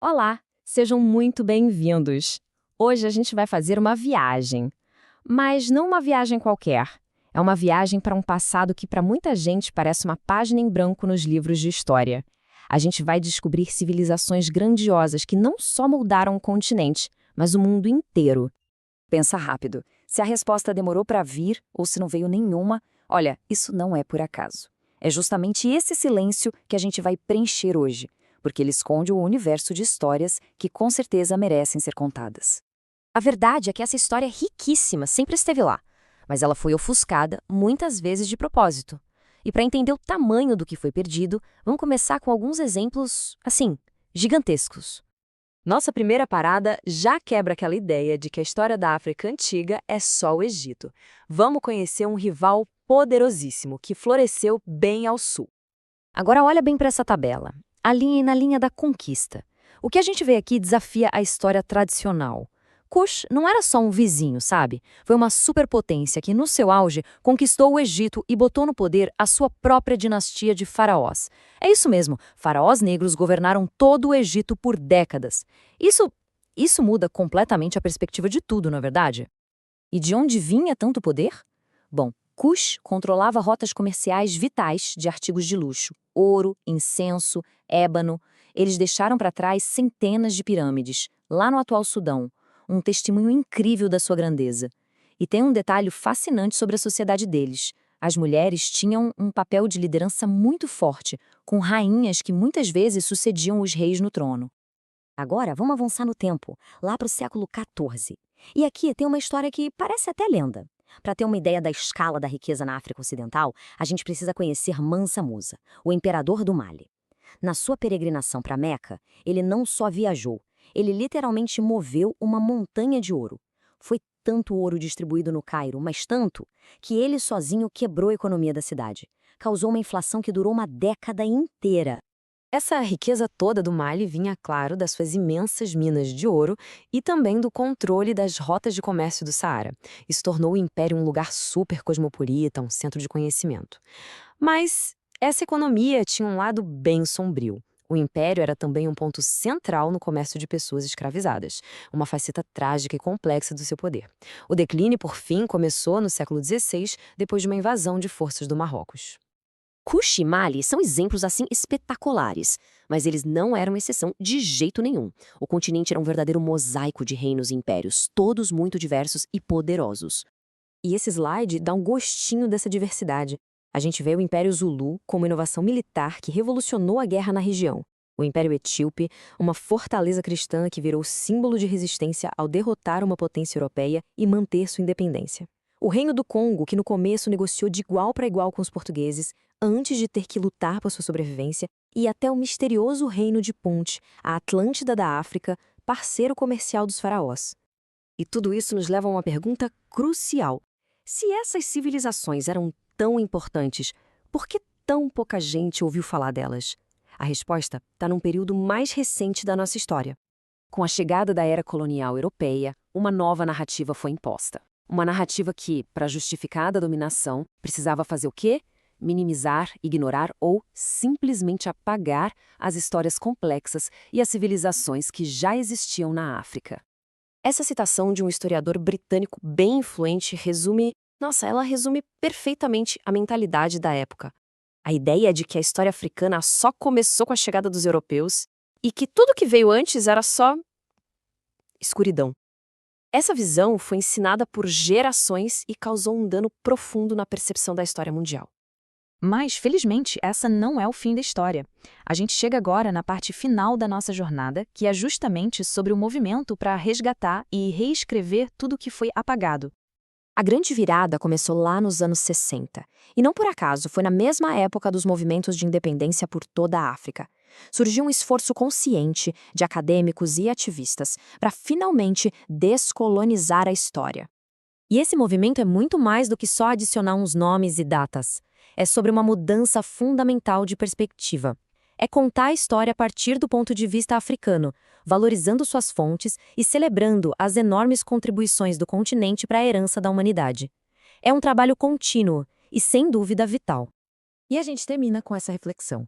Olá, sejam muito bem-vindos. Hoje a gente vai fazer uma viagem, mas não uma viagem qualquer. É uma viagem para um passado que para muita gente parece uma página em branco nos livros de história. A gente vai descobrir civilizações grandiosas que não só moldaram o continente, mas o mundo inteiro. Pensa rápido. Se a resposta demorou para vir ou se não veio nenhuma, olha, isso não é por acaso. É justamente esse silêncio que a gente vai preencher hoje, porque ele esconde o universo de histórias que com certeza merecem ser contadas. A verdade é que essa história é riquíssima, sempre esteve lá, mas ela foi ofuscada muitas vezes de propósito. E para entender o tamanho do que foi perdido, vamos começar com alguns exemplos, assim, gigantescos. Nossa primeira parada já quebra aquela ideia de que a história da África antiga é só o Egito. Vamos conhecer um rival poderosíssimo que floresceu bem ao sul. Agora olha bem para essa tabela. Alinhe na linha da conquista. O que a gente vê aqui desafia a história tradicional. Kush não era só um vizinho, sabe? Foi uma superpotência que, no seu auge, conquistou o Egito e botou no poder a sua própria dinastia de faraós. É isso mesmo, faraós negros governaram todo o Egito por décadas. Isso muda completamente a perspectiva de tudo, não é verdade? E de onde vinha tanto poder? Bom, Kush controlava rotas comerciais vitais de artigos de luxo, ouro, incenso, ébano. Eles deixaram para trás centenas de pirâmides, lá no atual Sudão, um testemunho incrível da sua grandeza. E tem um detalhe fascinante sobre a sociedade deles. As mulheres tinham um papel de liderança muito forte, com rainhas que muitas vezes sucediam os reis no trono. Agora, vamos avançar no tempo, lá para o século XIV. E aqui tem uma história que parece até lenda. Para ter uma ideia da escala da riqueza na África Ocidental, a gente precisa conhecer Mansa Musa, o imperador do Mali. Na sua peregrinação para Meca, ele não só viajou, ele literalmente moveu uma montanha de ouro. Foi tanto ouro distribuído no Cairo, mas tanto, que ele sozinho quebrou a economia da cidade. Causou uma inflação que durou uma década inteira. Essa riqueza toda do Mali vinha, claro, das suas imensas minas de ouro e também do controle das rotas de comércio do Saara. Isso tornou o império um lugar super cosmopolita, um centro de conhecimento. Mas essa economia tinha um lado bem sombrio. O império era também um ponto central no comércio de pessoas escravizadas, uma faceta trágica e complexa do seu poder. O declínio, por fim, começou no século XVI, depois de uma invasão de forças do Marrocos. Kush e Mali são exemplos assim espetaculares, mas eles não eram exceção de jeito nenhum. O continente era um verdadeiro mosaico de reinos e impérios, todos muito diversos e poderosos. E esse slide dá um gostinho dessa diversidade. A gente vê o Império Zulu como inovação militar que revolucionou a guerra na região. O Império Etíope, uma fortaleza cristã que virou símbolo de resistência ao derrotar uma potência europeia e manter sua independência. O Reino do Congo, que no começo negociou de igual para igual com os portugueses, antes de ter que lutar por sua sobrevivência, e até o misterioso Reino de Punt, a Atlântida da África, parceiro comercial dos faraós. E tudo isso nos leva a uma pergunta crucial. Se essas civilizações eram tão importantes, por que tão pouca gente ouviu falar delas? A resposta está num período mais recente da nossa história. Com a chegada da era colonial europeia, uma nova narrativa foi imposta. Uma narrativa que, para justificar a dominação, precisava fazer o quê? Minimizar, ignorar ou simplesmente apagar as histórias complexas e as civilizações que já existiam na África. Essa citação de um historiador britânico bem influente ela resume perfeitamente a mentalidade da época. A ideia de que a história africana só começou com a chegada dos europeus e que tudo que veio antes era só escuridão. Essa visão foi ensinada por gerações e causou um dano profundo na percepção da história mundial. Mas, felizmente, essa não é o fim da história. A gente chega agora na parte final da nossa jornada, que é justamente sobre o movimento para resgatar e reescrever tudo o que foi apagado. A grande virada começou lá nos anos 60, e não por acaso foi na mesma época dos movimentos de independência por toda a África. Surgiu um esforço consciente de acadêmicos e ativistas para finalmente descolonizar a história. E esse movimento é muito mais do que só adicionar uns nomes e datas. É sobre uma mudança fundamental de perspectiva. É contar a história a partir do ponto de vista africano, valorizando suas fontes e celebrando as enormes contribuições do continente para a herança da humanidade. É um trabalho contínuo e, sem dúvida, vital. E a gente termina com essa reflexão.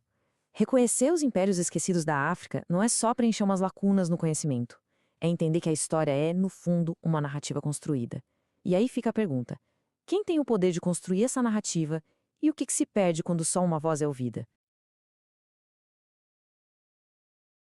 Reconhecer os impérios esquecidos da África não é só preencher umas lacunas no conhecimento. É entender que a história é, no fundo, uma narrativa construída. E aí fica a pergunta: quem tem o poder de construir essa narrativa e o que se perde quando só uma voz é ouvida?